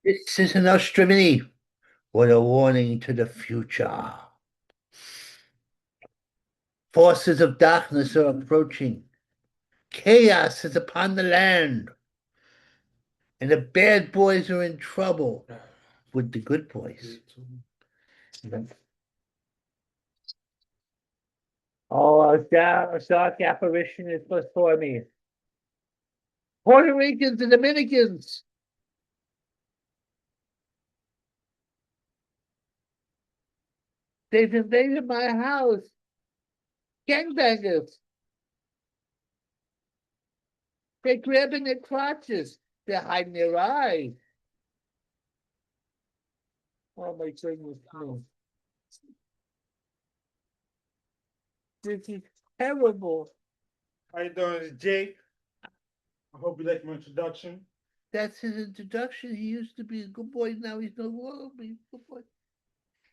This is an Australian with a warning to the future. Forces of darkness are approaching. Chaos is upon the land. And the bad boys are in trouble with the good boys. Oh, a dark apparition is before me. Puerto Ricans and Dominicans. They've invaded my house. Gangbangers. They're grabbing their crotches. They're hiding their eyes. Oh my goodness. This is terrible. How you doing, it's Jake? I hope you like my introduction. That's his introduction. He used to be a good boy. Now he's no longer a good boy.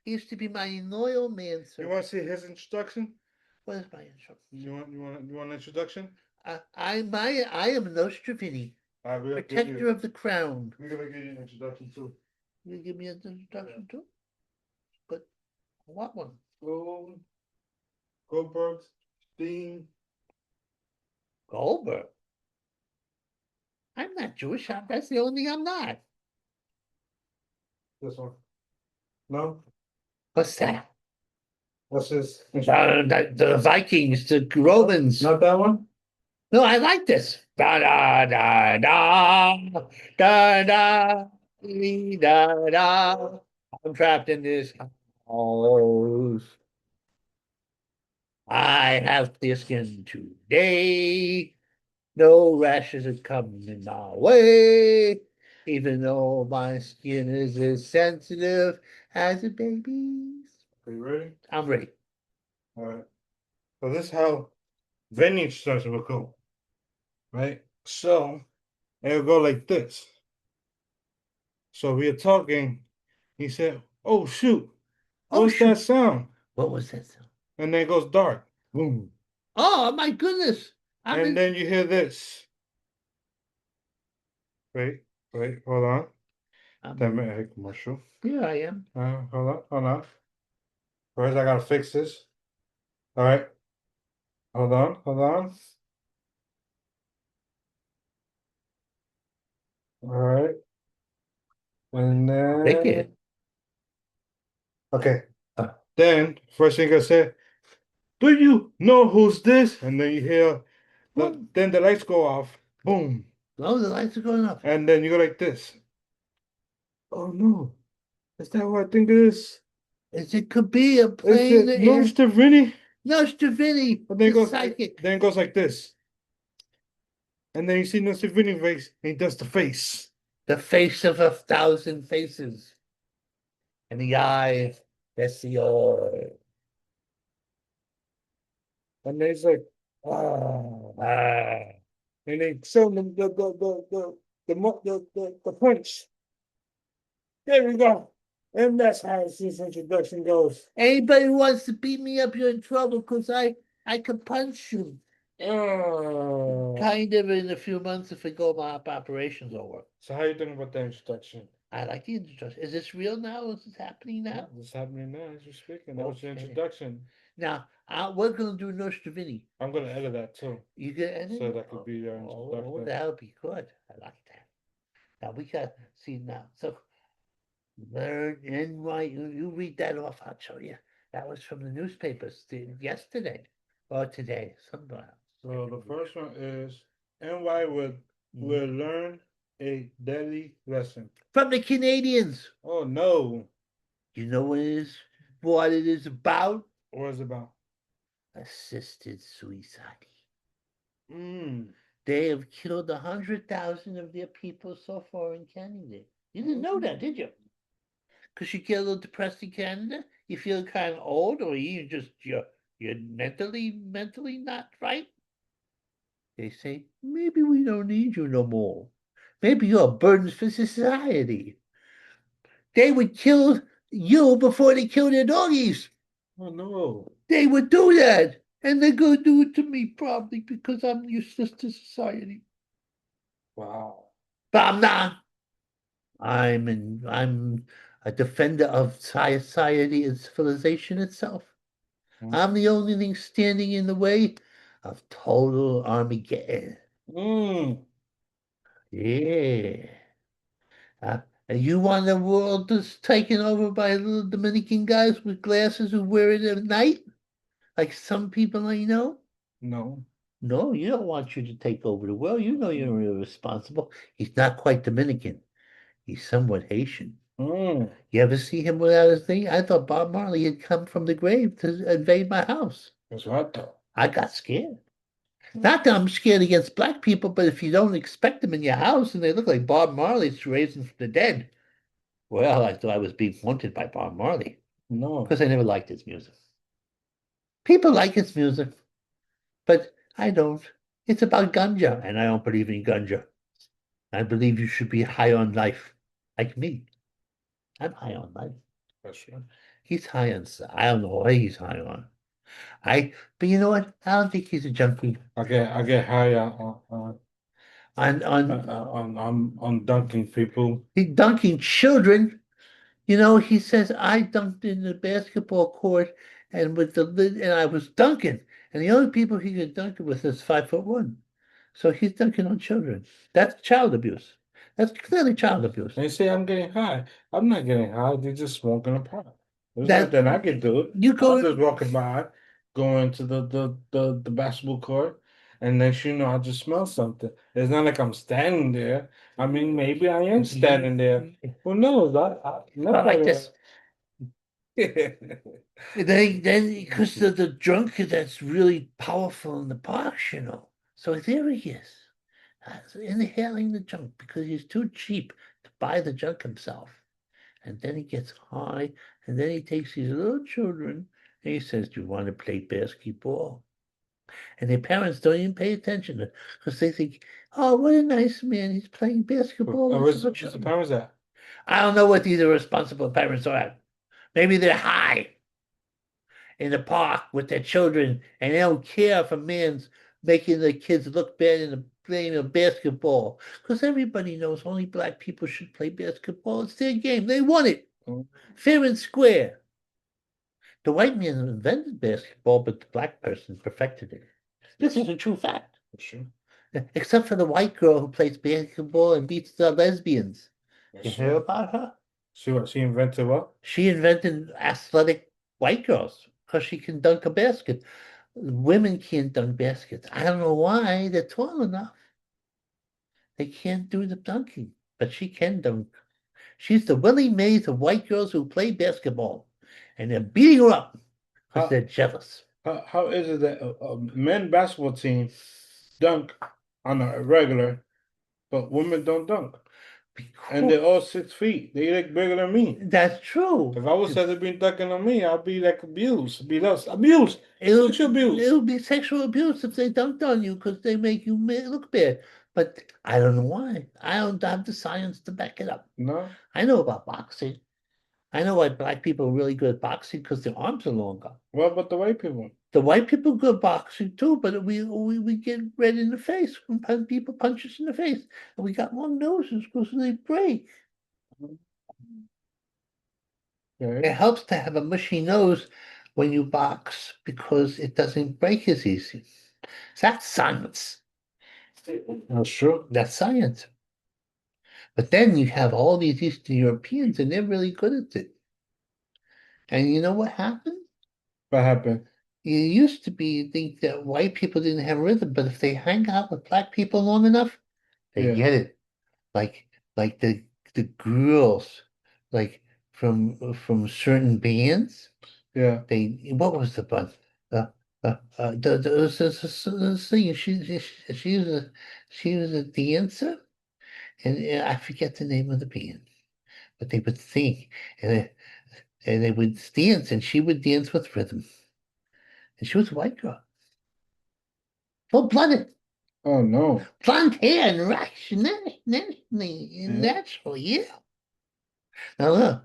He used to be my loyal man, sir. You want to see his introduction? What is my introduction? You want an introduction? I am Nostrovini, protector of the crown. We're gonna give you an introduction too. You give me an introduction too? But what one? Goldberg, Steen. Goldberg. I'm not Jewish. That's the only thing I'm not. This one. No? What's that? What's his? The Vikings, the Romans. Not that one? No, I like this. Da da da da da da da da. I'm trapped in this house. I have clear skin today. No rashes are coming my way. Even though my skin is as sensitive as a baby's. Are you ready? I'm ready. All right. So this is how venue instruction will go. Right? So it'll go like this. So we are talking. He said, "Oh shoot. What's that sound?" What was that sound? And then it goes dark. Boom. Oh my goodness. And then you hear this. Wait, hold on. Damn it, a commercial. Here I am. Hold on. First, I gotta fix this. All right. Hold on. All right. And then. Okay. Then, first thing I say, do you know who's this? And then you hear, then the lights go off. Boom. Oh, the lights are going off. And then you go like this. Oh no. Is that what I think it is? It could be a plane. Is it Nostrovini? Nostrovini, psychic. Then it goes like this. And then you see Nostrovini face, and he does the face. The face of 1,000 faces. And the eye, that's the eye. And then he's like, and they show them the punch. There we go. And that's how this introduction goes. Anybody who wants to beat me up, you're in trouble because I can punch you. Kind of in a few months if we go my operations over. So how you doing about the introduction? I like the introduction. Is this real now? Is this happening now? Yeah, this is happening now as you're speaking. That was your introduction. Now, we're going to do Nostrovini. I'm going to edit that too. You can edit? So that could be your introduction. Oh, that would be good. I like that. Now, we got, see now, so learn NY, you read that off, I'll show you. That was from the newspapers yesterday or today, sometime. So the first one is NY will learn a deadly lesson. From the Canadians. Oh no. You know what it is about? What is it about? Assisted suicide. Mm. They have killed 100,000 of their people so far in Canada. You didn't know that, did you? Because you get a little depressed in Canada, you feel kind of old, or you're mentally not right. They say, maybe we don't need you no more. Maybe you're a burden for society. They would kill you before they kill their doggies. Oh no. They would do that. And they're going to do it to me probably because I'm useless to society. Wow. But I'm not. I'm a defender of society and civilization itself. I'm the only thing standing in the way of total Armageddon. Mm, Yeah. Uh, and you want the world just taken over by little Dominican guys with glasses who wear it at night, like some people I know? no. No, you don't want you to take over the world. You know you're irresponsible. He's not quite Dominican. He's somewhat Haitian. Mm, You ever see him without his thing? I thought Bob Marley had come from the grave to invade my house. that's what I thought. I got scared. Not that I'm scared against black people, but if you don't expect them in your house and they look like Bob Marley's raising from the dead, well, I thought I was being haunted by Bob Marley No, because I never liked his music. People like his music, but I don't. It's about ganja, and I don't believe in ganja. I believe you should be high on life, like me. I'm high on life. that's right. He's high on, I don't know what he's high on. But you know what? I don't think he's a junkie. I get high On, on dunking people. he's dunking children. You know, he says I dunked in the basketball court and with the lid, and I was dunking, and the only people he could dunk it with is 5'1". So he's dunking on children. That's child abuse. That's clearly child abuse. They say I'm getting high. I'm not getting high. They're just smoking a pot. There's That nothing I can do. you I'm go. just walking by, going to the basketball court, and next you know I just smell something. It's not like I'm standing there. I mean, maybe I am standing there. Who knows? I I like nobody. this. Then because the drunk that's really powerful in the parks, you know. So there he is, inhaling the junk because he's too cheap to buy the junk himself. And then he gets high, and then he takes these little children and he says, "Do you want to play basketball?" And their parents don't even pay attention because they think, "Oh, what a nice man! He's playing basketball with Where's little the children." parents at? I don't know what these irresponsible parents are. Maybe they're high in the park with their children and they don't care if a man's making the kids look bad in the playing of basketball. Because everybody knows only black people should play basketball. It's their game. They won it. Mm, Fair and square. The white man invented basketball, but the black person perfected it. This is a true fact. for sure. Except for the white girl who plays basketball and beats the lesbians. You That's hear right. about her? See what she invented? What? She invented athletic white girls because she can dunk a basket. Women can't dunk baskets. I don't know why. They're tall enough. They can't do the dunking, but she can dunk. She's the Willie Mays of white girls who play basketball, and they're beating her up because How they're jealous. how is it that a men basketball team dunk on a regular, but women don't dunk? And Because they're all 6 feet. They like bigger than me. that's true. If I was to be dunking on me, I'd be like abused. Be less abused. It'll Sexual abuse. it'll be sexual abuse if they dunked on you because they make you look bad. But I don't know why. I don't have the science to back it up. No. I know about boxing. I know why black people are really good at boxing because their arms are longer. What about the white people? The white people are good at boxing too, but we get red in the face when people punch us in the face, and we got long noses because they break. It Okay. helps to have a mushy nose when you box because it doesn't break as easy. That's science. That's true. That's science. But then you have all these Eastern Europeans, and they're really good at it. And you know what happened? What happened? It used to be think that white people didn't have rhythm, but if they hang out with black people long enough, they Yeah. get it. Like like the girls, like from certain bands. Yeah. They what was the band? The singer. She was a dancer, and I forget the name of the band, but they would sing and they would dance, and she would dance with rhythm, and she was a white girl, full blooded. Oh no. Blonde hair and Yeah. natural, yeah. Now look,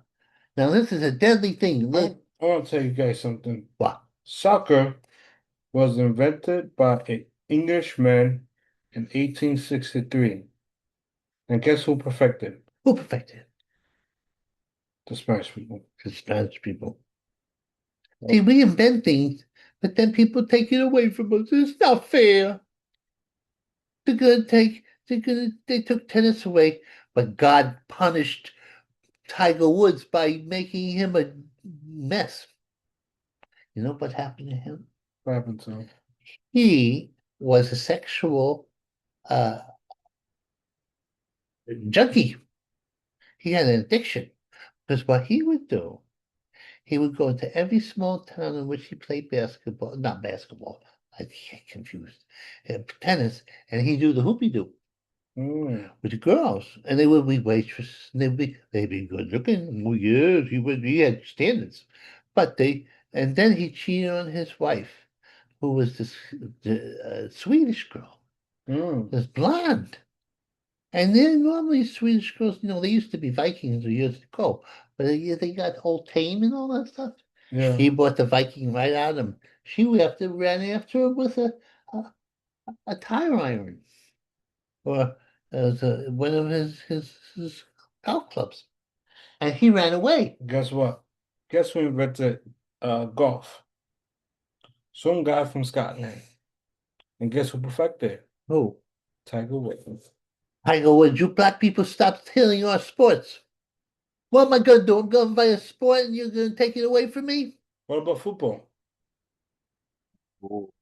now this is a deadly thing. Look, I want to tell you guys something. what? Soccer was invented by an Englishman in 1863. And guess who perfected it? Who perfected it? The Spanish people. The Spanish people. Oh. See, we invent things, but then people take it away from us. It's not fair. They took tennis away, but God punished Tiger Woods by making him a mess. You know what happened to him? What happened to him? He was a sexual uh, junkie. He had an addiction because what he would do, he would go into every small town in which he played basketball, not basketball, I get confused, tennis, and he'd do the hoopy doo Mm. with the girls, and they would be waitresses, and they'd be good looking. Oh yes, he had standards, but and then he cheated on his wife, who was the Swedish girl, Mm. this blonde. And then normally Swedish girls, they used to be Vikings years ago, but they got all tame and all that stuff. Yeah. She brought the Viking right out of him. She ran after him with a, a tire iron or as one of his golf clubs, and he ran away. Guess what? Guess who invented golf? Some guy from Scotland. And guess who perfected it? Oh, Tiger Woods. I go, would you black people stop stealing our sports? What am I gonna do? I'm gonna buy a sport and you're gonna take it away from me? What about football?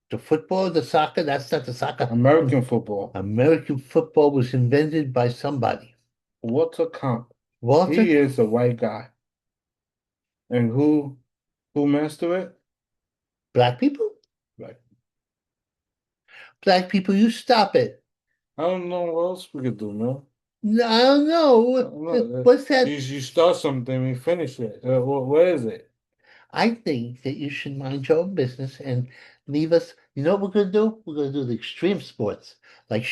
The football, the soccer, that's not the soccer. American football. American football was invented by somebody. Walter Camp. Walter, He is a white guy. And who mastered it? black people? Like, Black people, you stop it. I don't know what else we could do, man. No, I don't know. I don't know. What's You, that? you start something, we finish it. Where is it? I think that you should mind your own business and leave us. You know what we're gonna do? We're gonna do the extreme sports, like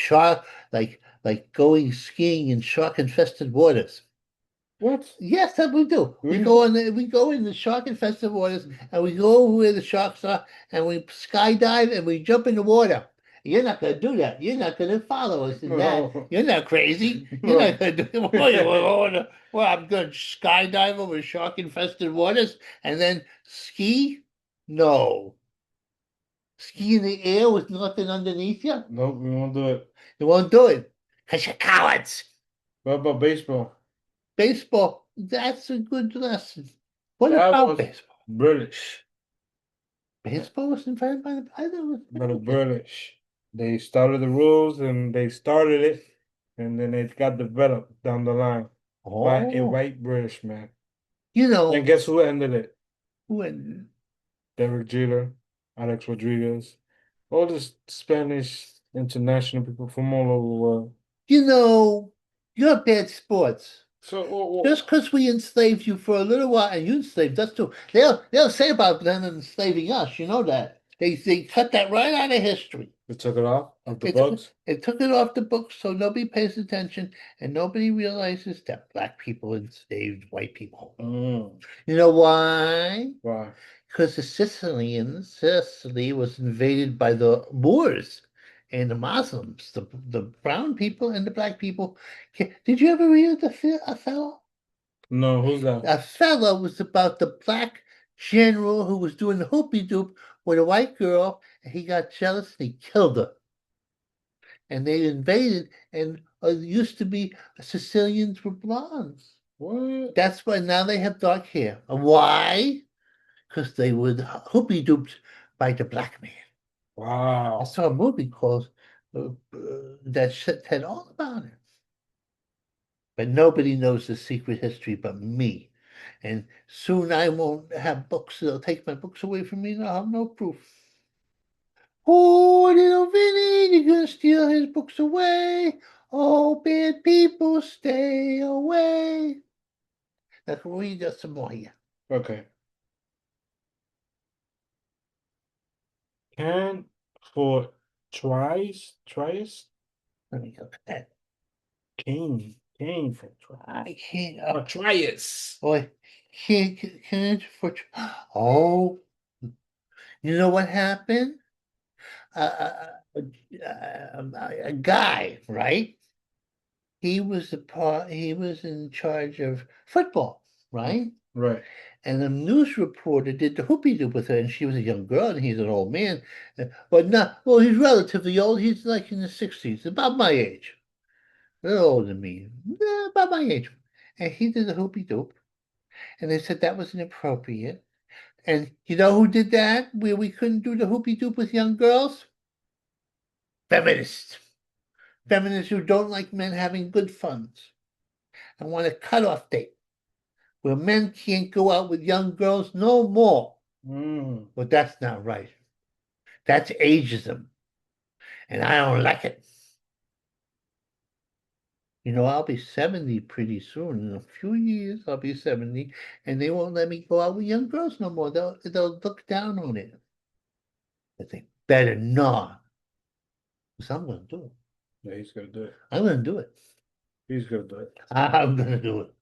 like going skiing in shark-infested waters. What? Yes, that's what we do. Really? We go in the shark-infested waters, and we go over where the sharks are, and we skydive, and we jump in the water. You're not gonna do that. You're not gonna follow us in that. No. You're not crazy. You're not gonna do it. Well, I'm gonna skydive over shark-infested waters and then ski? No. Ski in the air with nothing underneath you? Nope, we won't do it. You won't do it. Because you're cowards. What about baseball? Baseball, that's a good lesson. What That about was baseball? British. Baseball was invented by the I thought it was But the American. British. They started the rules and they started it, and then it got developed down the line by a Oh, white British man. you And know, guess who ended it? when Derek Jeter, Alex Rodriguez, all the Spanish international people from all over the world. you know you're bad sports. So, Just because we enslaved you for a little while and you enslaved us too. They'll say about them enslaving us, you know that. They cut that right out of history. they took it off of the They took, books. they took it off the books so nobody pays attention and nobody realizes that black people enslaved white people. Mm, You know why? why? Because Sicily was invaded by the Moors and the Muslims, the brown people and the black people. Did you ever read Othello? No, who's that? Othello was about the black general who was doing the hoopy doop with a white girl, and he got jealous and he killed her. And they invaded, and it used to be Sicilians were blondes. What? That's why now they have dark hair. Why? Because they were hoopy dooped by the black man. I Wow. saw a movie called that had all about it. But nobody knows the secret history but me. And soon I won't have books. They'll take my books away from me and I'll have no proof. Oh, little Vinny, you're gonna steal his books away. Oh, bad people, stay away. Let's read just some more here. Okay. Can for tries Let me look at that. cane for try I can't. or tries. Boy, can't for. Oh, you know what happened? A guy, right? he was he was in charge of football, right? Right. And the news reporter did the whoopie doo with her, and she was a young girl, and he's an old man. But not, well, he's relatively old. He's like in the 60s, about my age. A little older than me, about my age. And he did the whoopie doop, and they said that was inappropriate. And you know who did that? Where we couldn't do the whoopie doop with young girls? Feminists. Feminists who don't like men having good funds and want a cutoff date where men can't go out with young girls no more. Mm. But that's not right. That's ageism, and I don't like it. You know, I'll be 70 pretty soon. In a few years, I'll be 70, and they won't let me go out with young girls no more. They'll look down on it. But they better not, because I'm going to do it. Yeah, he's gonna do it. I'm going to do it. He's gonna do it. I'm going to do it.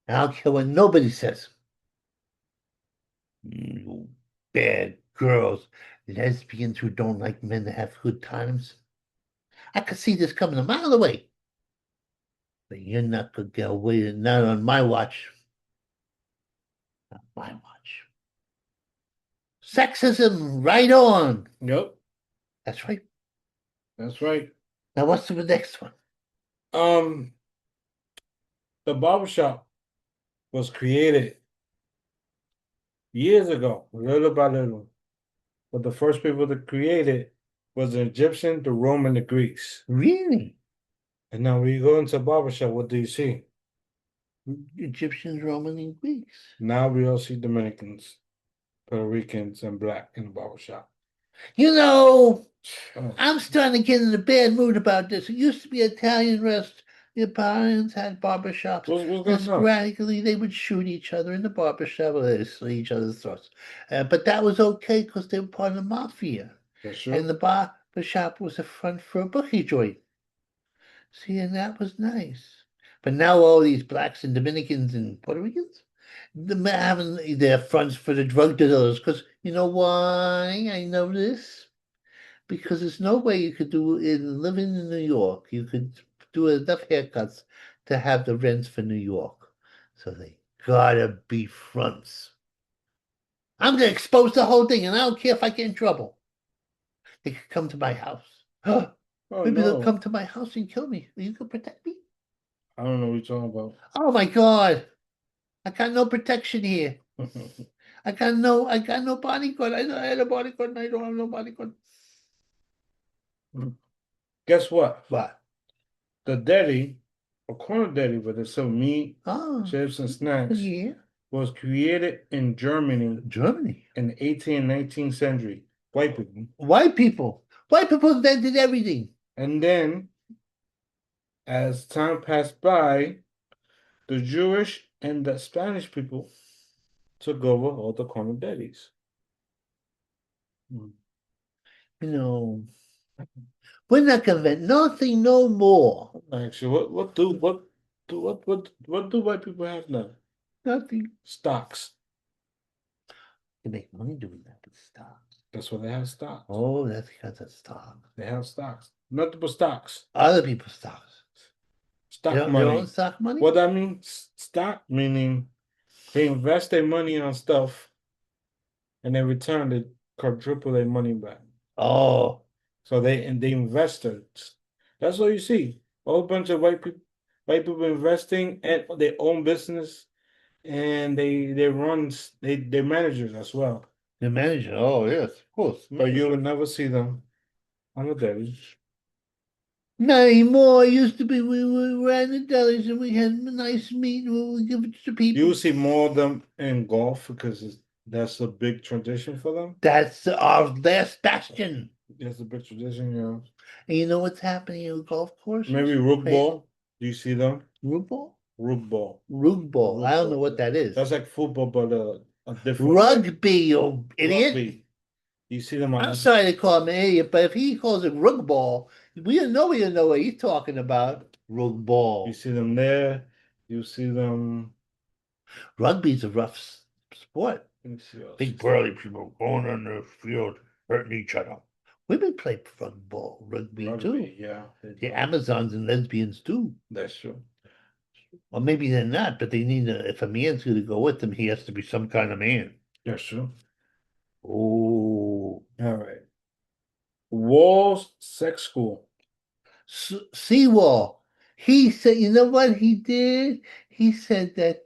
And I don't care what nobody says. You bad girls, lesbians who don't like men to have good times. I could see this coming a mile away. But you're not going to get away, not on my watch. Not my watch. Sexism, right on. Yep, That's right. that's right. Now, what's the next one? Um, the barbershop was created years ago, little by little. But the first people to create it was the Egyptian, the Roman, the Greeks. Really? And now when you go into a barbershop, what do you see? Egyptians, Roman, and Greeks. Now we all see Dominicans, Puerto Ricans, and black in the barbershop. You know, Oh, I'm starting to get in a bad mood about this. It used to be Italian rest. The Italians had barbershops, what's and going on? sporadically they would shoot each other in the barbershop or they'd slit each other's throats. But that was okay because they were part of the mafia. That's And true. the barbershop was a front for a bookie joint. See, and that was nice. But now all these blacks and Dominicans and Puerto Ricans, they're having their fronts for the drug dealers. Because you know why I know this? Because there's no way you could do in living in New York, you could do enough haircuts to have the rents for New York. So they gotta be fronts. I'm gonna expose the whole thing, and I don't care if I get in trouble. They could come to my house. Oh Maybe they'll no, come to my house and kill me. You can protect me? I don't know what you're talking Oh my God. I got no protection here. about. I got no bodyguard. I had a bodyguard and I don't have no bodyguard. Guess what? What? The deli, a corner deli where they sell meat, Oh, chips, and snacks, yeah. was created in Germany Germany. in the 18th and 19th century. White people. White people. White people invented everything. And then, as time passed by, the Jewish and the Spanish people took over all the corner delis. You know, we're not gonna invent nothing no more. Actually, what do white people have now? Nothing. Stocks. You make money doing that with stocks. That's why they have stocks. Oh, that's because of stocks. They have stocks. Nothing but stocks. Other people's stocks. Stock Their money. own stock money? What that means? Stock meaning they invest their money on stuff and in return they quadruple their money back. Oh, So they investors. That's what you see. A whole bunch of white people investing in their own business, and they run they're managers as well. the manager. Oh, yes, of course. But you will never see them on the deli. Not anymore. It used to be we ran the delis and we had nice meat and we would give it to people. You will see more of them in golf because that's a big tradition for them. That's our last bastion. That's a big tradition, yeah. And you know what's happening in golf courses? Maybe rook ball. Do you see them? Root ball? Rook ball. Root ball. I don't know what that is. That's like football, but a different Rugby, you idiot. Rugby. You see them on I'm sorry to call him an idiot, but if he calls it rug ball, we don't know what he's talking about. Rug ball. You see them there. You see them. Rugby's a rough sport. Let me see else. Big burly people going on the field hurting each other. Women play rugby too. Rugby, yeah. The Amazons and lesbians too. That's true. Or maybe they're not, but they need if a man's going to go with them, he has to be some kind of man. That's true. Oh, All right. Walls Sex School. Seawall. He said, you know what he did? He said that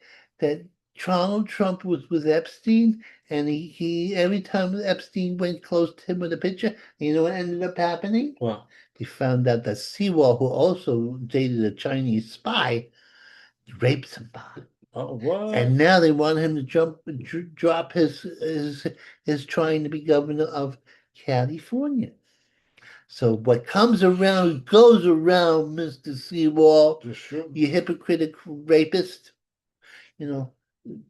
Donald Trump was with Epstein, and he every time Epstein went close to him with a picture, you know what ended up happening? Wow. He found out that Seawall, who also dated a Chinese spy, raped somebody. Oh, what? And now they want him to drop his trying to be governor of California. So what comes around goes around, Mr. Seawall, That's true. you hypocritical rapist. You know,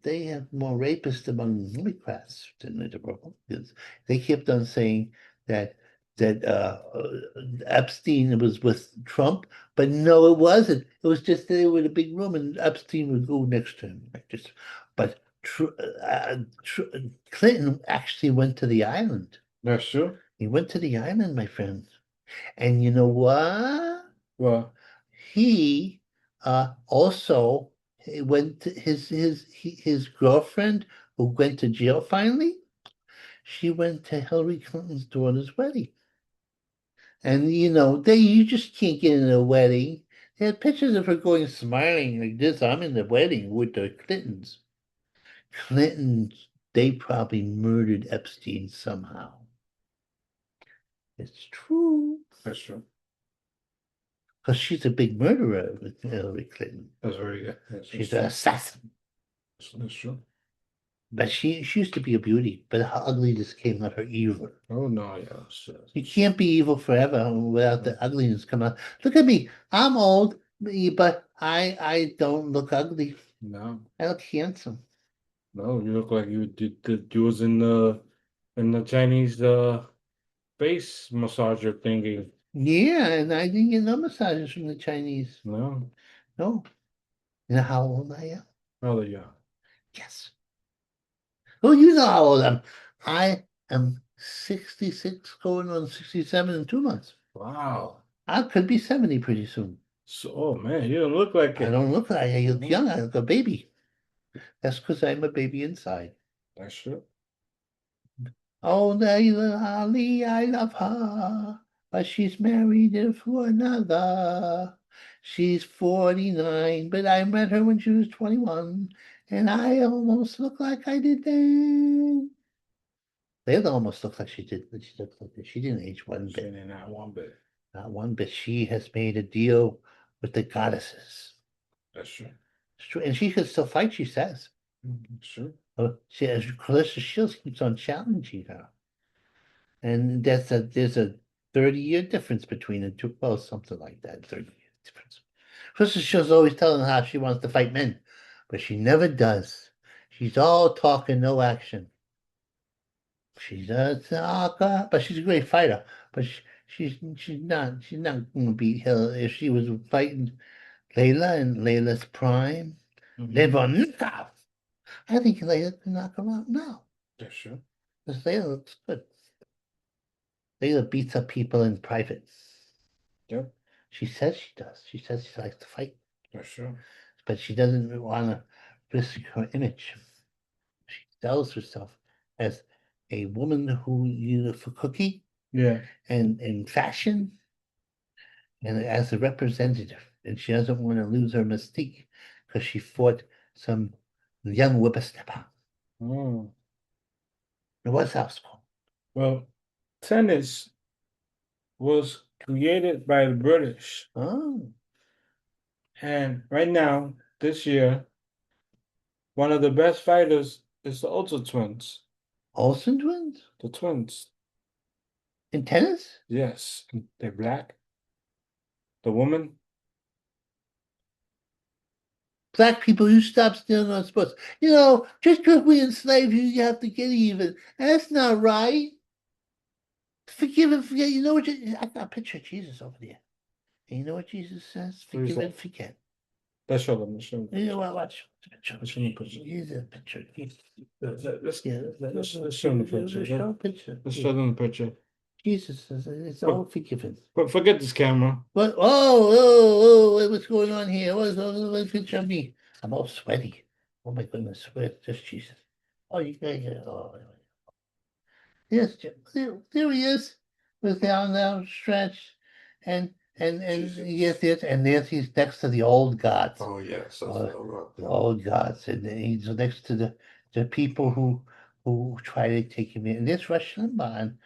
they have more rapists among Democrats than the Republicans. They kept on saying that Epstein was with Trump, but no, it wasn't. It was just they were in a big room, and Epstein would go next to him, like just. But Clinton actually went to the island. That's true. He went to the island, my friend. And you know what? Well, He also went to his girlfriend who went to jail finally. She went to Hillary Clinton's daughter's wedding. And you know, you just can't get in a wedding. They had pictures of her going smiling like this. I'm in the wedding with the Clintons. Clintons, they probably murdered Epstein somehow. It's true. that's true. Because she's a big murderer with Hillary Clinton. That's very good. She's an assassin. That's true. But she used to be a beauty, but her ugliness came out her evil. Oh no, yeah. You can't be evil forever without the ugliness coming out. Look at me. I'm old, but I don't look ugly. No. I look handsome. No, you look like you was in the Chinese face massager thingy. Yeah, and I didn't get no massages from the Chinese. No. No. You know how old I am? Oh yeah. Yes. Oh, you know how old I am. I am 66 going on 67 in 2 months. Wow. I could be 70 pretty soon. So, oh man, you don't look like I it. don't look like I look young. I look a baby. That's because I'm a baby inside. That's true. Oh, Layla Ali, I love her, but she's married to another. She's 49, but I met her when she was 21, and I almost look like I did then. Layla almost looked like she did, but she looked like she didn't age one bit. Saying that one bit. Not one bit. She has made a deal with the goddesses. That's true. It's true. And she can still fight, she says. That's true. She, as Clarissa Shields keeps on challenging her. And there's a 30-year difference between the two. Well, something like that, 30-year difference. Clarissa Shields always telling her how she wants to fight men, but she never does. She's all talk and no action. She does talk, but she's a great fighter. But she's not going to beat Hill if she was fighting Layla in Layla's prime. They will knock out. I think Layla can knock her out now. That's true. Because Layla looks good. Layla beats up people in private. Yep. She says she does. She says she likes to fight, That's true. but she doesn't want to risk her image. She sells herself as a woman who uses for cookie Yeah. and in fashion and as a representative. And she doesn't want to lose her mystique because she fought some young whippersnapper. Oh. What's house called? Well, tennis was created by the British. Oh, And right now, this year, one of the best fighters is the Olsen twins. Olsen twins? The twins. In tennis? Yes. They're black. The woman. Black people, you stop stealing our sports. You know, just because we enslave you, you have to get even. That's not right. Forgive and forget. You know what? I got a picture of Jesus over there. And you know what Jesus says? Who's Forgive that? and forget. Let's show them. Let's show them. You know what? Watch the picture. Let's show them the picture. Here's a picture. Let's Yeah, let's show them the picture. Show a picture. Let's show them the picture. Jesus, it's all forgiven. But forget this camera. What? Oh, what's going on here? What's picture of me? I'm all sweaty. Oh my goodness, sweat, just Jesus. Oh, you guys, oh, yes, there he is, with the arms outstretched, and yes, and there's he's next to the old gods. Oh yes, that's Uh, what the old gods, and he's next to the people who try to take him in. And there's Rush Limbaugh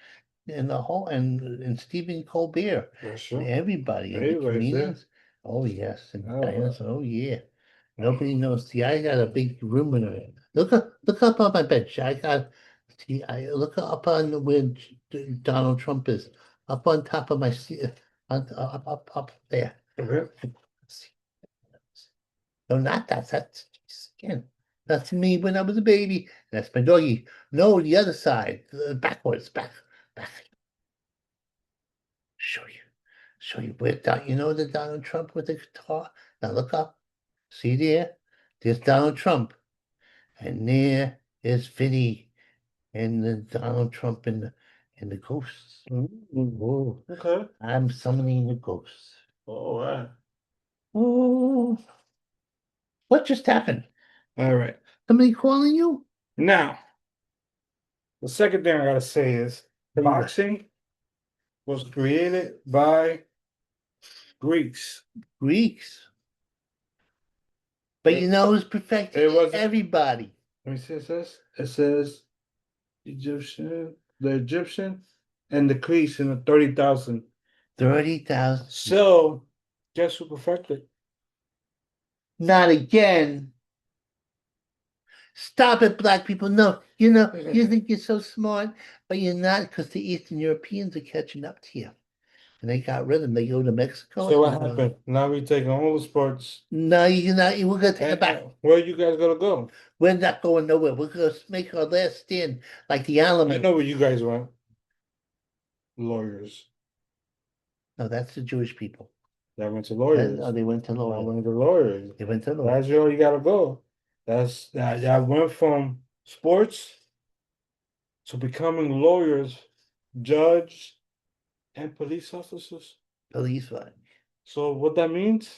and the whole and Stephen Colbert that's and true. everybody and the Everybody's there. comedians. Oh yes, and Oh, Diana. Oh yeah. Nobody knows. See, I got a big room in it. Look up on my bench. I got. See, I look up on where Donald Trump is. Up on top of my seat. Up there. okay. No, not that. That's again. That's me when I was a baby. That's my doggy. No, the other side. Backwards. Back. Show you. Show you where you know the Donald Trump with the guitar? Now look up. See there? There's Donald Trump. And there is Vinny and the Donald Trump and the ghosts. Oh, Okay. I'm summoning the ghosts. All right. Oh, what just happened? All right. Somebody calling you? Now, the second thing I gotta say is What do you got? boxing was created by Greeks. Greeks. But It- you know who's perfected it wasn't- everybody. Let me see what it says. It says the Egyptian and the Greeks in the 30,000. 30,000. So guess who perfected? Not again. Stop it, black people. No, you think you're so smart, but you're not because the Eastern Europeans are catching up to you. And they got rid of them. They go to Mexico. So what happened? Now we taking all the sports. No, you're not. We're going to take it back. Where you guys gonna go? We're not going nowhere. We're going to make our last stand like the I Alamo. know where you guys went. Lawyers. No, that's the Jewish people. That went to lawyers. No, they went to I lawyers. went to lawyers. They went to That's lawyers. where you gotta go. That went from sports to becoming lawyers, judge, and police officers. Police one. So what that means?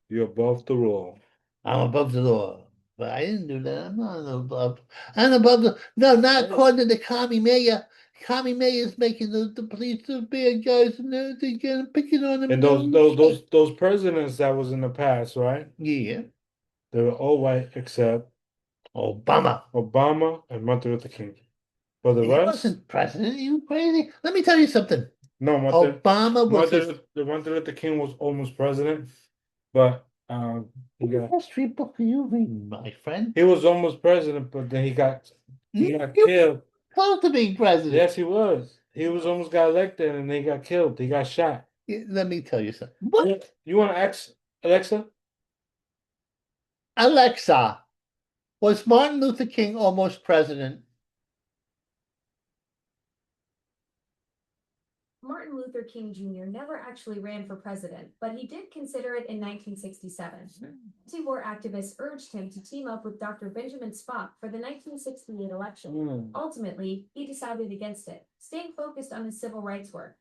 You're above the law. I'm above the law. But I didn't do that. I'm not above. I'm above the. No, not according to the commie mayor. Commie mayor is making the police the bad guys and they're getting picking on them. And those presidents that was in the past, right? Yeah. They were all white except Obama. Obama and Martin Luther King. For the He rest, wasn't president. You crazy? Let me tell you something. no, Obama was Martin Luther King was almost president, but What history book are you reading, my friend? he was almost president, but then he got You killed. close to being president. Yes, he was. He was almost got elected, and they got killed. He got shot. Let me tell you something. What? You want to ask Alexa? Alexa, was Martin Luther King almost president? Martin Luther King Jr. never actually ran for president, but he did consider it in 1967. Anti-war activists urged him to team up with Dr. Benjamin Spock for the 1968 election. Ultimately, he decided against it, staying focused on his civil rights work.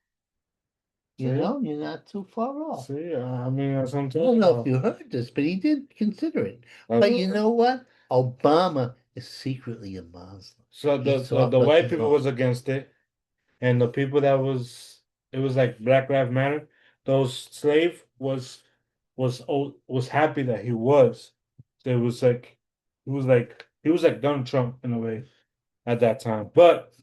You know, you're not too far off. See, I mean, that's what I'm I talking don't know about. if you heard this, but he did consider it. But you know what? Obama is secretly a Muslim. So the white people was against it, and the people that it was like Black Lives Matter. Those slave was happy that he was. So it was like he was like Donald Trump in a way at that time, but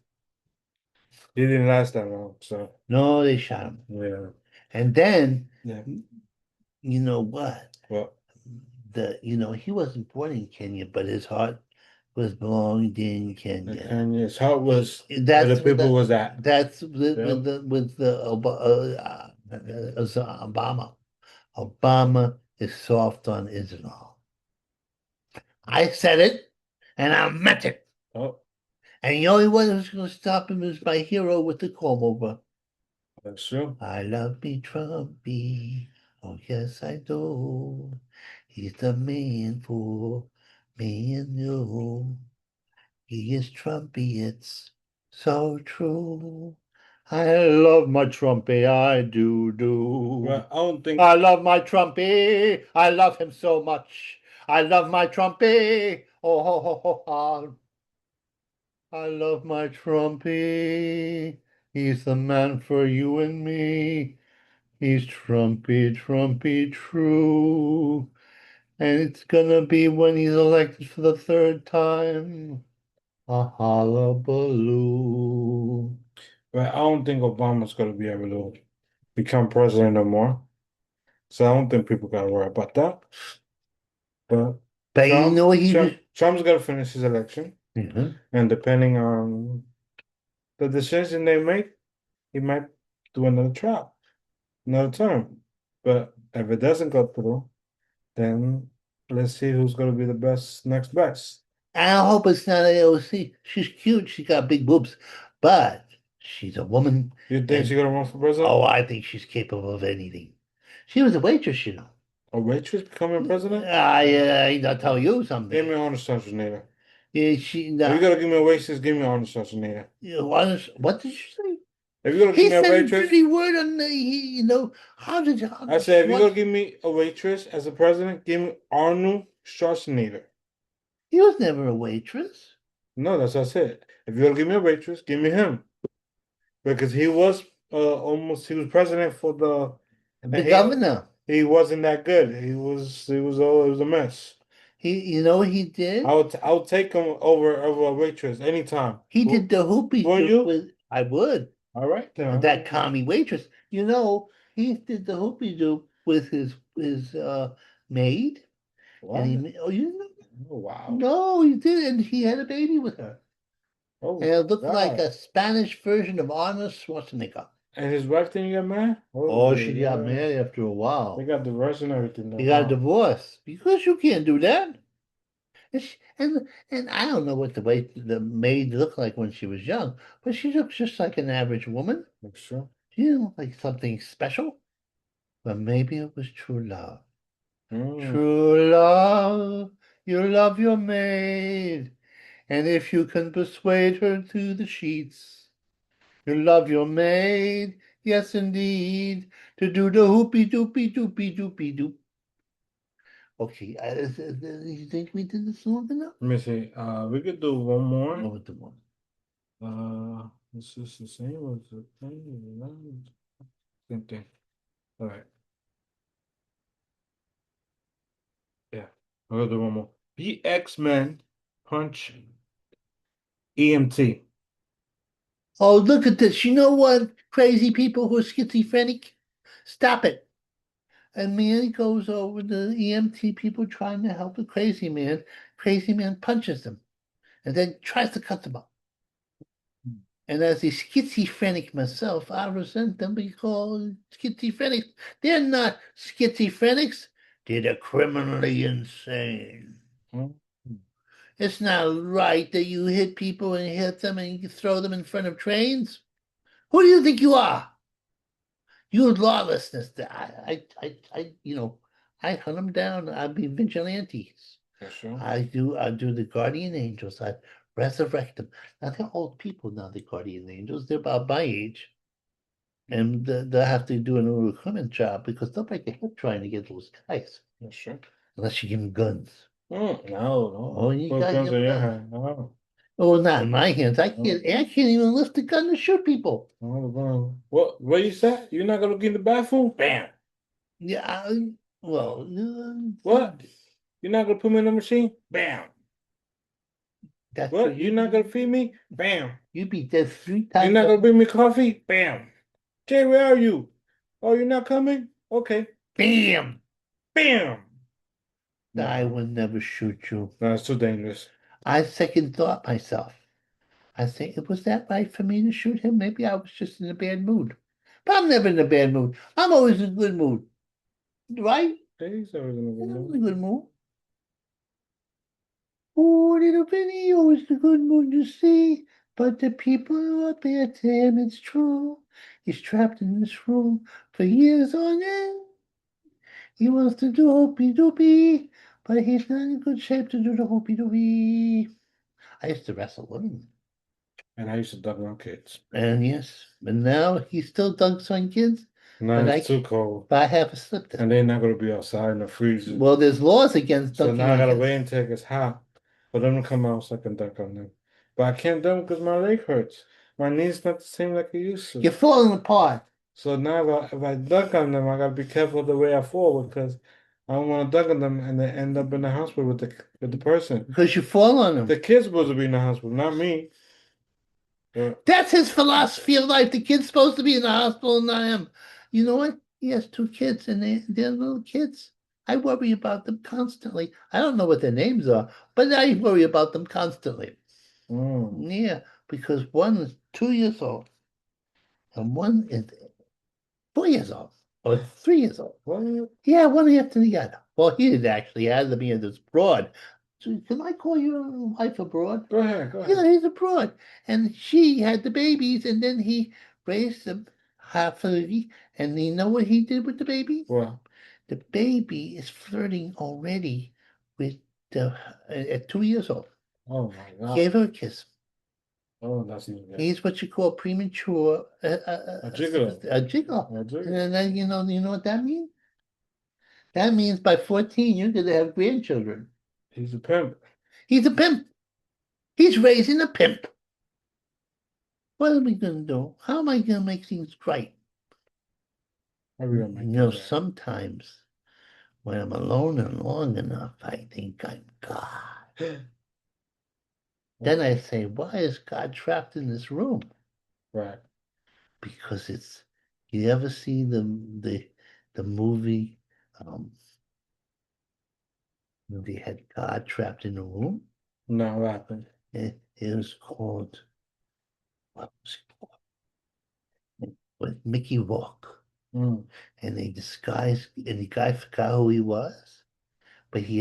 he didn't last that long. So No, they shot him. yeah, And then, yeah. you know what? Well, He wasn't born in Kenya, but his heart was belonged in Kenya. and his heart was That's where the people was at. That's with the Obama. Obama is soft on Israel. I said it, and I meant it. Oh, And the only one who's going to stop him is my hero with the comb over. that's true. I love me Trumpy. Oh, yes, I do. He's the man for me and you. He is Trumpy, it's so true. I love my Trumpy, I do. Well, I don't think. I love my Trumpy. I love him so much. I love my Trumpy. Oh, ho, ho, ho, ho. I love my Trumpy. He's the man for you and me. He's Trumpy, Trumpy, true. And it's gonna be when he's elected for the third time. A hullabaloo. Well, I don't think Obama's gonna be able to become president no more. So I don't think people gotta worry about that. But But you know what he was. Trump's gonna finish his election, Mhm. and depending on the decision they make, he might do another term. But if it doesn't go through, then let's see who's gonna be the next best. I hope it's not AOC. She's cute. She got big boobs, but she's a woman. You think And she's gonna run for president? oh, I think she's capable of anything. She was a waitress, you know. A waitress becoming president? I'll tell you something. Give me Arnold Schwarzenegger. Yeah, If you're gonna give me a waitress, give me Arnold Schwarzenegger. what did you say? If you're gonna He give me a said a waitress, dirty word on the, you know, how did you? I said if you're gonna give me a waitress as a president, give me Arnold Schwarzenegger. He was never a waitress. No, that's what I said. If you're gonna give me a waitress, give me him. Because he was he was president for The governor. he wasn't that good. It was a mess. You know what he did? I'll take him over a waitress anytime. He did the hoopy Wouldn't doop you? with. I would. All right then. That commie waitress. You know, he did the hoopy doop with his maid. What? And he oh you know Oh, wow. no, he did, and he had a baby with her. Oh, And it looked like God. a Spanish version of Arnold Schwarzenegger. And his wife didn't get married? Oh, she got married after a while. They got divorced and everything. He got a divorce because you can't do that. And I don't know what the way the maid looked like when she was young, but she looks just like an average woman. Sure. She didn't look like something special. But maybe it was true love. True love, you love your maid, and if you can persuade her to the sheets, you love your maid, yes indeed, to do the hoopy doopy doopy doopy doop. Okay, you think we did this long enough? Let me see. We could do one more. Go with the one. This is the same as the thing. Same thing. All right. Yeah. I'll do one more. The X-Men punch EMT. Oh, look at this. You know what? Crazy people who are schizophrenic? Stop it. A man goes over the EMT people trying to help a crazy man. Crazy man punches them and then tries to cut them up. And as a schizophrenic myself, I resent them because schizophrenics, they're not schizophrenics, they're the criminally insane. It's not right that you hit people and hit them and you throw them in front of trains. Who do you think you are? You lawlessness. I hunt them down. I'd be vigilantes. Sure. I do the guardian angels. I resurrect them. Now they're old people now, the guardian angels. They're about my age. And they'll have to do an recruitment job because they'll break their hip trying to get those guys. Sure. Unless you give them guns. No. Oh, you Put got guns your in your gun. hand. No. Oh, not in my hands. I can't even lift a gun to shoot people. What you said? You're not gonna get in the bathroom? Bam. Yeah, well, What? You're not gonna put me in the machine? Bam. That's What? You're not gonna feed me? Bam. You'd be dead 3 You're times. not gonna bring me coffee? Bam. Jay, where are you? Oh, you're not coming? Okay. Bam! Bam. I would never shoot you. No, it's too dangerous. I second thought myself. I think it was that right for me to shoot him. Maybe I was just in a bad mood. But I'm never in a bad mood. I'm always in a good mood. Right? He's always in a good I'm mood. in a good mood. Oh, little Vinny, always in a good mood, you see. But the people who are bad to him, it's true. He's trapped in this room for years on end. He wants to do hopey doopy, but he's not in good shape to do the hopey doopy. I used to wrestle women. And I used to dunk on kids. And yes, but now he still dunks on kids, Now But it's too cold. but I have a slip And they're not gonna be outside in the freezer. Well, there's laws against So dunking now I on gotta kids. wait until it gets hot for them to come out so I can dunk on them. But I can't dunk because my leg hurts. My knee's not the same like it used to. You're falling apart. So now if I dunk on them, I gotta be careful the way I fall because I don't want to dunk on them and they end up in the hospital with the person. Because you fall on them. The kid's supposed to be in the hospital, not me. But That's his philosophy of life. The kid's supposed to be in the hospital, not him. You know what? He has two kids and they're little kids. I worry about them constantly. I don't know what their names are, but I worry about them constantly. Yeah, because one is 2 years old and one is 4 years old or 3 years old. what? Yeah, one after the other. Well, he did actually have to be in this broad. So can I call your wife a broad? Go ahead, go Yeah, ahead. he's a broad. And she had the babies, and then he raised them happily. And you know what he did with the baby? Well, The baby is flirting already with the at 2 years old. oh my God. Gave her a kiss. Oh, that's even good. He's what you call premature A gigolo. a gigolo. A gigolo. And then you know what that means? That means by 14 you're gonna have grandchildren. He's a pimp. He's a pimp. He's raising a pimp. What are we gonna do? How am I gonna make things right? How we gonna make You know, that? sometimes when I'm alone and long enough, I think I'm God. Then I say, why is God trapped in this room? Right. Because you ever see the movie, they had God trapped in a room? No, what happened? It was called, what was it called? With Mickey Rourke. Mm. And they disguised, and the guy forgot who he was, but he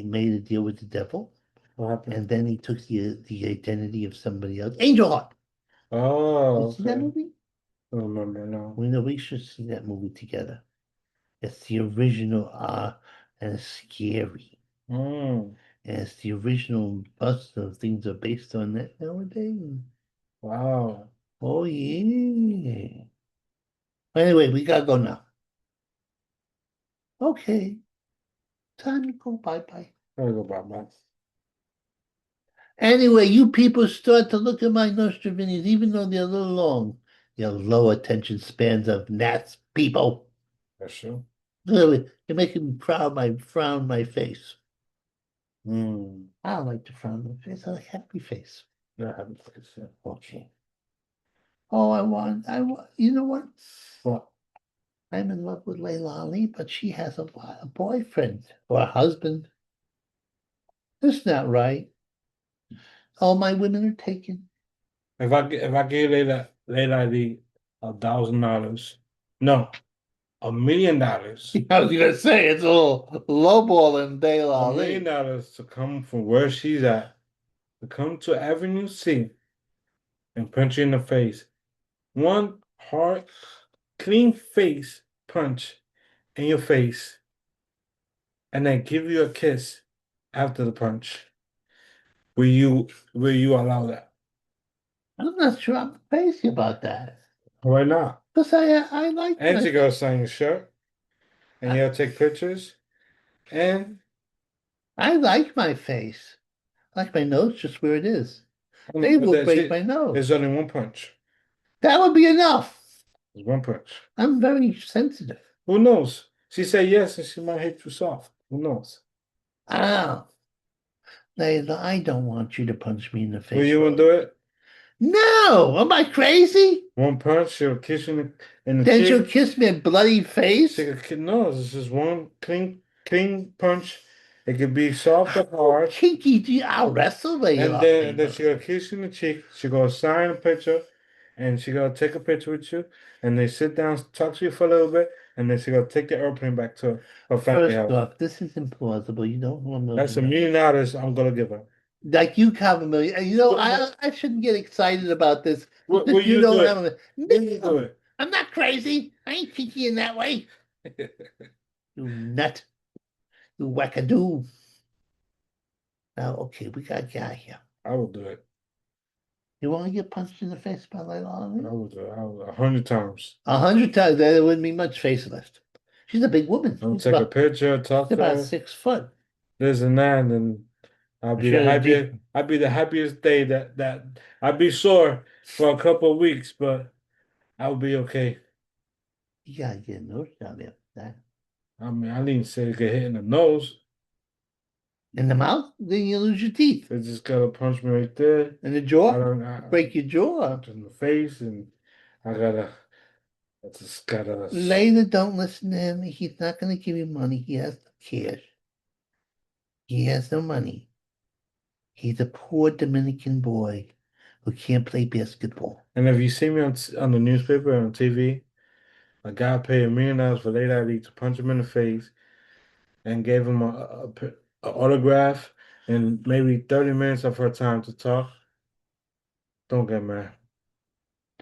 made a deal with the devil, What happened? and then he took the identity of somebody else. Angel Heart. Oh, You see that okay. movie? I don't remember, no. We should see that movie together. It's the original, and it's scary. Mm. And it's the original. Most of things are based on that nowadays. Wow. Oh yeah. Anyway, we gotta go now. Okay. Time to go. Bye-bye. Gotta go bye-bye. Anyway, you people start to look at my Nostradamus, even though they're a little long. You low attention spans of gnats, people. That's true. Really, you're making me frown my face. Mm. I don't like to frown my face. I like happy face. Yeah, happy face, yeah. Okay. Oh, I want, you know what? What? I'm in love with Layla Ali, but she has a boyfriend or a husband. That's not right. All my women are taken. If I gave Layla the $1,000, no, $1,000,000. I was gonna say it's a little lowballing Layla Ali. $1,000,000 to come from where she's at, to come to Avenue C and punch you in the face. One hard, clean face punch in your face, and then give you a kiss after the punch. Will you allow that? I'm not sure I'm crazy about that. Why not? Because I like And my, you gotta sign your shirt, and you gotta take pictures, and I like my face. I like my nose just where it is. I They mean, will break my nose. there's only one punch. That would be enough. There's one punch. I'm very sensitive. Who knows? She said yes, and she might hit you soft. Who knows? Ah, Layla, I don't want you to punch me in the face. Will you want to do it? No, am I crazy? One punch, she'll kiss you in the Then cheek. she'll kiss me a bloody face. No, this is one clean punch. It could be soft or hard. Kinky, I'll wrestle Layla. And then she gonna kiss you in the cheek. She gonna sign a picture, and she gonna take a picture with you. And they sit down, talk to you for a little bit, and then she gonna take the airplane back to her family First house. off, this is implausible. You don't want to. That's $1,000,000 I'm gonna give her. Like you have a million. You know, What- I shouldn't get excited about this. Will you don't do it? have a. Will you do it? I'm not crazy. I ain't kinky in that way. You nut. You wackadoo. Now, okay, we gotta get out of here. I will do it. You want to get punched in the face by Layla Ali? I was 100 times. 100 times, there wouldn't be much face left. She's a big woman. I'll She's take a about, picture, talk she's to about her, 6 foot. this and that, and I'll be the Sure, happiest. I'll be the happiest day that I'll be sore for a couple of weeks, but I'll be okay. You gotta get a nose job after that. I mean, I didn't say get hit in the nose. In the mouth, then you lose your teeth. They just gotta punch me right there. In the I jaw, don't break your jaw. in the face, and I just gotta. Later, don't listen to him. He's not gonna give you money. He has no cash. He has no money. He's a poor Dominican boy who can't play basketball. And if you see me on the newspaper or on TV, a guy paid $1 million for Lady Ali to punch him in the face and gave him a autograph and maybe 30 minutes of her time to talk. Don't get mad.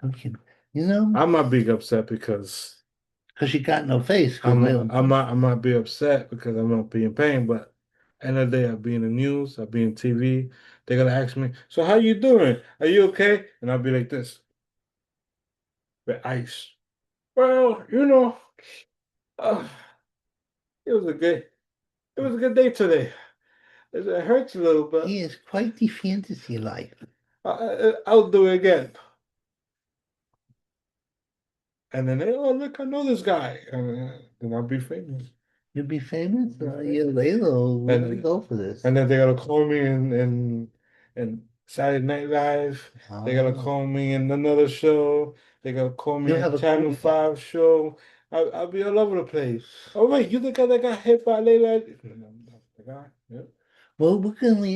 Don't you? You know, I might be upset because because you got no face. I Because might be upset because I'm not being paid, but end of the day, I'll be in the news, I'll be in TV. They're gonna ask me, so how you doing? Are you okay? And I'll be like this. With ice. Well, uh, it was a good day today. It hurts a little, but he is quite the fantasy life. I'll do it again. And then they, oh look, I know this guy, and then I'll be famous. You'll be famous. Be A year famous. later, we're And- gonna go for this. And then they're gonna call me in Saturday Night Live. They're gonna Ah. call me in another show. They're gonna call me You'll in have a Channel career. 5 show. I'll be all over the place. Oh wait, you the guy that got hit by Layla? The guy? Yep. Well, we're gonna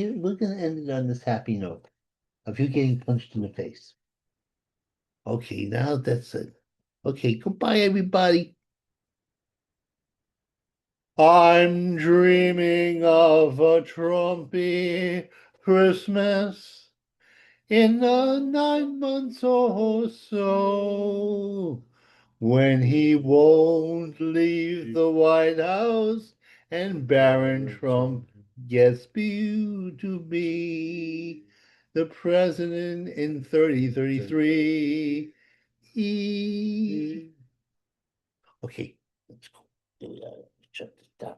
end it on this happy note of you getting punched in the face. Okay, now that's it. Okay, goodbye, everybody. I'm dreaming of a Trumpy Christmas in the 9 months or so, when he won't leave the White House and Baron Trump gets to be the president in 3033. Okay, let's go. Shut this down.